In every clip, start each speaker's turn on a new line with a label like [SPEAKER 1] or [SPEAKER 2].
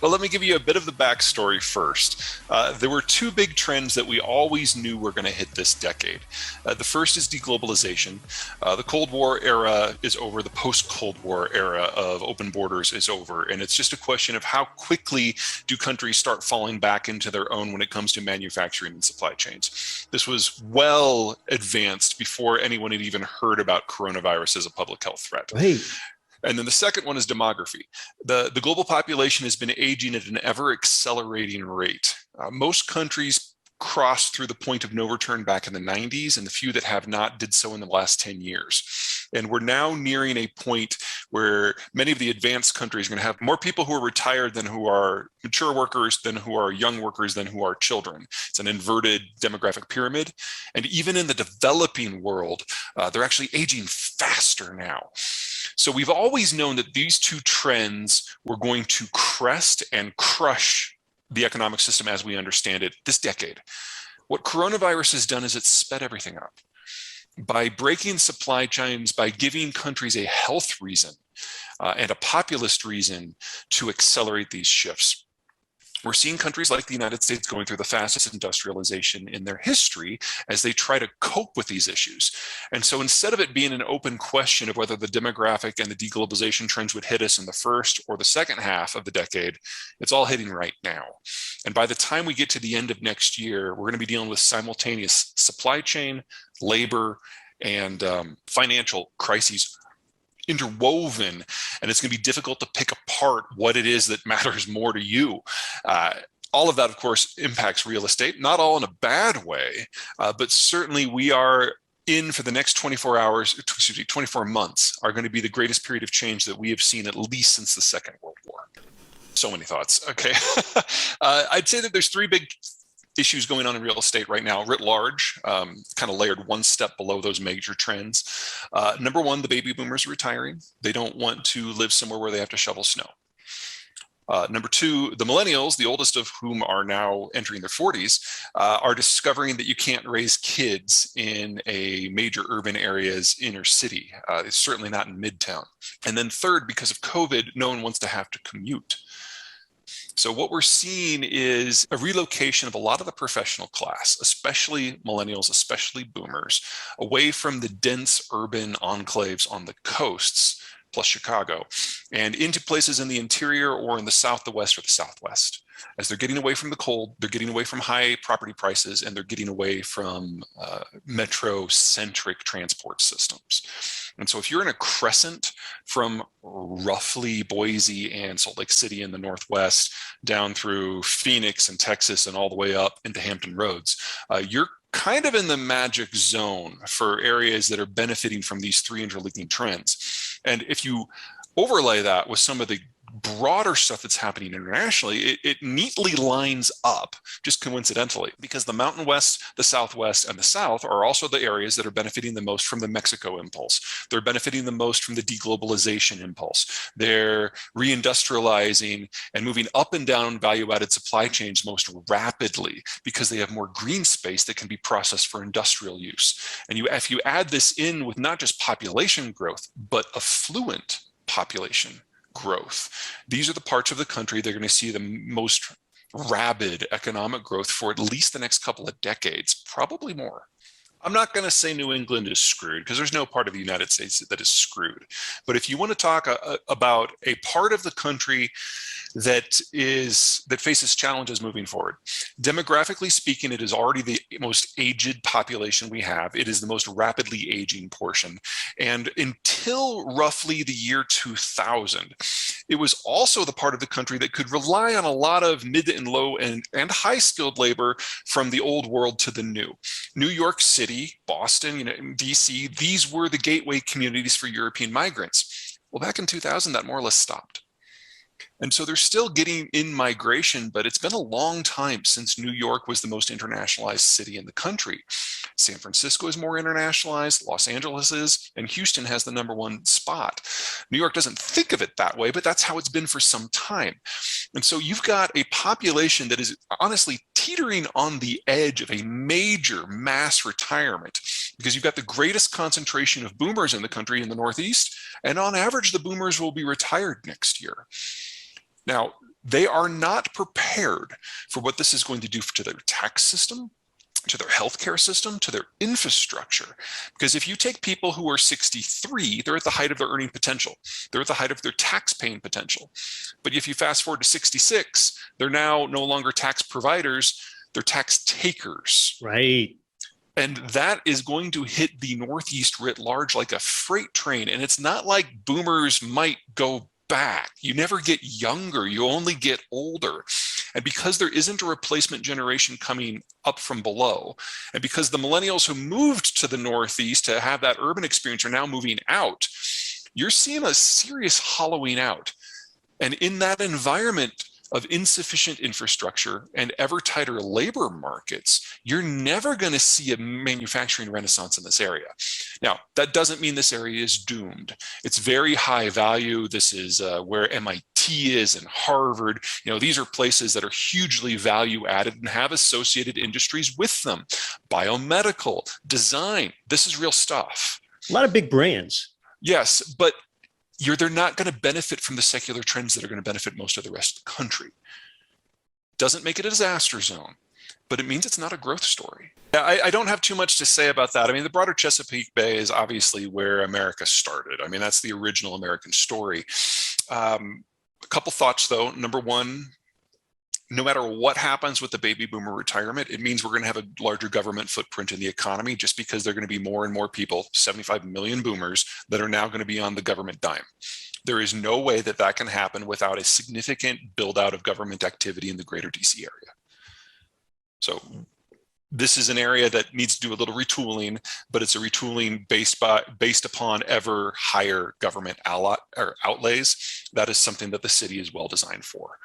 [SPEAKER 1] Well, let me give you a bit of the backstory first. There were two big trends that we always knew were going to hit this decade. The first is deglobalization. The Cold War era is over. The post-Cold War era of open borders is over. And it's just a question of how quickly do countries start falling back into their own when it comes to manufacturing and supply chains. This was well advanced before anyone had even heard about coronavirus as a public health threat.
[SPEAKER 2] Hey,
[SPEAKER 1] And then the second one is demography. The global population has been aging at an ever accelerating rate. Most countries crossed through the point of no return back in the 90s, and the few that have not did so in the last 10 years. And we're now nearing a point where many of the advanced countries are going to have more people who are retired than who are mature workers, than who are young workers, than who are children. It's an inverted demographic pyramid. And even in the developing world, they're actually aging faster now. So we've always known that these two trends were going to crest and crush the economic system as we understand it this decade. What coronavirus has done is it's sped everything up. By breaking supply chains, by giving countries a health reason and a populist reason to accelerate these shifts. We're seeing countries like the United States going through the fastest industrialization in their history as they try to cope with these issues. And so instead of it being an open question of whether the demographic and the deglobalization trends would hit us in the first or the second half of the decade, it's all hitting right now. And by the time we get to the end of next year, we're going to be dealing with simultaneous supply chain, labor, and financial crises interwoven, and it's going to be difficult to pick apart what it is that matters more to you. All of that, of course, impacts real estate, not all in a bad way, but certainly we are in for the next 24 hours, excuse me, 24 months are going to be the greatest period of change that we have seen at least since the Second World War. So many thoughts. Okay. I'd say that there's three big issues going on in real estate right now, writ large, kind of layered one step below those major trends. Number one, the baby boomers are retiring. They don't want to live somewhere where they have to shovel snow. Number two, the millennials, the oldest of whom are now entering their 40s, are discovering that you can't raise kids in a major urban area's inner city. It's certainly not in Midtown. And then third, because of COVID, no one wants to have to commute. So what we're seeing is a relocation of a lot of the professional class, especially millennials, especially boomers, away from the dense urban enclaves on the coasts, plus Chicago, and into places in the interior or in the south, the west, or the southwest. As they're getting away from the cold, they're getting away from high property prices, and they're getting away from metro-centric transport systems. And so if you're in a crescent from roughly Boise and Salt Lake City in the Northwest down through Phoenix and Texas and all the way up into Hampton Roads, you're kind of in the magic zone for areas that are benefiting from these three interlinking trends. And if you overlay that with some of the broader stuff that's happening internationally, it neatly lines up, just coincidentally, because the Mountain West, the Southwest, and the South are also the areas that are benefiting the most from the Mexico impulse. They're benefiting the most from the deglobalization impulse. They're reindustrializing and moving up and down value-added supply chains most rapidly because they have more green space that can be processed for industrial use. And if you add this in with not just population growth, but affluent population growth, these are the parts of the country they're going to see the most rabid economic growth for at least the next couple of decades, probably more. I'm not going to say New England is screwed because there's no part of the United States that is screwed. But if you want to talk about a part of the country that faces challenges moving forward, demographically speaking, it is already the most aged population we have. It is the most rapidly aging portion. And until roughly the year 2000, it was also the part of the country that could rely on a lot of mid and low and high skilled labor from the old world to the new. New York City, Boston, DC, these were the gateway communities for European migrants. Well, back in 2000, that more or less stopped. And so they're still getting in migration, but it's been a long time since New York was the most internationalized city in the country. San Francisco is more internationalized, Los Angeles is, and Houston has the #1 spot. New York doesn't think of it that way, but that's how it's been for some time. And so you've got a population that is honestly teetering on the edge of a major mass retirement because you've got the greatest concentration of boomers in the country in the Northeast, and on average, the boomers will be retired next year. Now, they are not prepared for what this is going to do to their tax system, to their healthcare system, to their infrastructure. Because if you take people who are 63, they're at the height of their earning potential. They're at the height of their tax paying potential. But if you fast forward to 66, they're now no longer tax providers, they're tax takers.
[SPEAKER 2] Right.
[SPEAKER 1] And that is going to hit the Northeast writ large like a freight train. And it's not like boomers might go back. You never get younger, you only get older. And because there isn't a replacement generation coming up from below, and because the millennials who moved to the Northeast to have that urban experience are now moving out, you're seeing a serious hollowing out. And in that environment of insufficient infrastructure and ever tighter labor markets, you're never going to see a manufacturing renaissance in this area. Now, that doesn't mean this area is doomed. It's very high value. This is where MIT is and Harvard. You know, these are places that are hugely value added and have associated industries with them. Biomedical, design, this is real stuff.
[SPEAKER 2] A lot of big brands.
[SPEAKER 1] Yes, but they're not going to benefit from the secular trends that are going to benefit most of the rest of the country. Doesn't make it a disaster zone, but it means it's not a growth story. I don't have too much to say about that. I mean, the broader Chesapeake Bay is obviously where America started. I mean, that's the original American story. A couple thoughts, though. Number one, no matter what happens with the baby boomer retirement, it means we're going to have a larger government footprint in the economy just because there are going to be more and more people, 75 million boomers, that are now going to be on the government dime. There is no way that that can happen without a significant build out of government activity in the greater DC area. So this is an area that needs to do a little retooling, but it's a retooling based upon ever higher government outlays. That is something that the city is well designed for.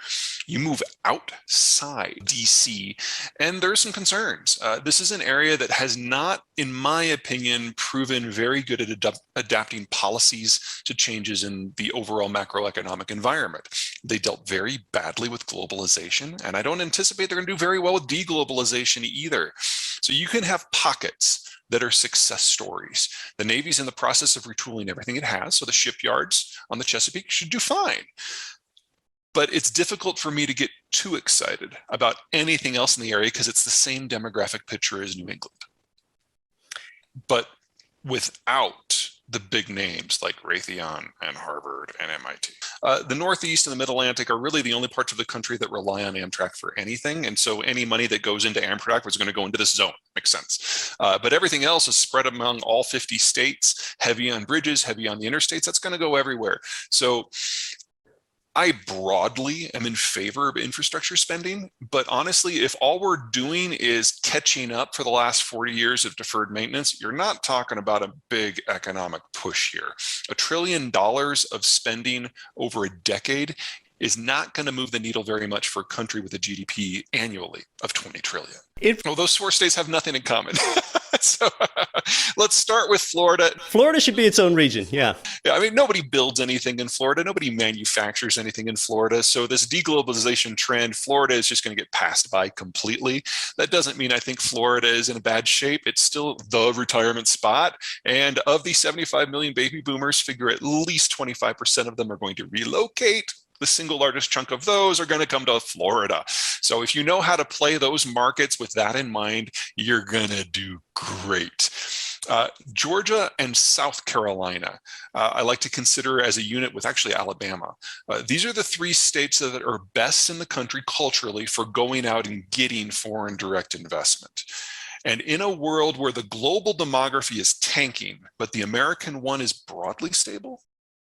[SPEAKER 1] You move outside DC, and there are some concerns. This is an area that has not, in my opinion, proven very good at adapting policies to changes in the overall macroeconomic environment. They dealt very badly with globalization, and I don't anticipate they're going to do very well with deglobalization either. So you can have pockets that are success stories. The Navy's in the process of retooling everything it has, so the shipyards on the Chesapeake should do fine. But it's difficult for me to get too excited about anything else in the area because it's the same demographic picture as New England. But without the big names like Raytheon and Harvard and MIT. The Northeast and the Mid-Atlantic are really the only parts of the country that rely on Amtrak for anything. And so any money that goes into Amtrak is going to go into this zone. Makes sense. But everything else is spread among all 50 states, heavy on bridges, heavy on the interstates. That's going to go everywhere. So I broadly am in favor of infrastructure spending, but honestly, if all we're doing is catching up for the last 40 years of deferred maintenance, you're not talking about a big economic push here. $1 trillion of spending over a decade is not going to move the needle very much for a country with a GDP annually of 20 trillion. Well, those four states have nothing in common. So let's start with Florida.
[SPEAKER 2] Florida should be its own region. Yeah.
[SPEAKER 1] Yeah. I mean, nobody builds anything in Florida. Nobody manufactures anything in Florida. So this deglobalization trend, Florida is just going to get passed by completely. That doesn't mean I think Florida is in a bad shape. It's still the retirement spot. And of the 75 million baby boomers, figure at least 25% of them are going to relocate. The single largest chunk of those are going to come to Florida. So if you know how to play those markets with that in mind, you're going to do great. Georgia and South Carolina, I like to consider as a unit with actually Alabama. These are the three states that are best in the country culturally for going out and getting foreign direct investment. And in a world where the global demography is tanking, but the American one is broadly stable,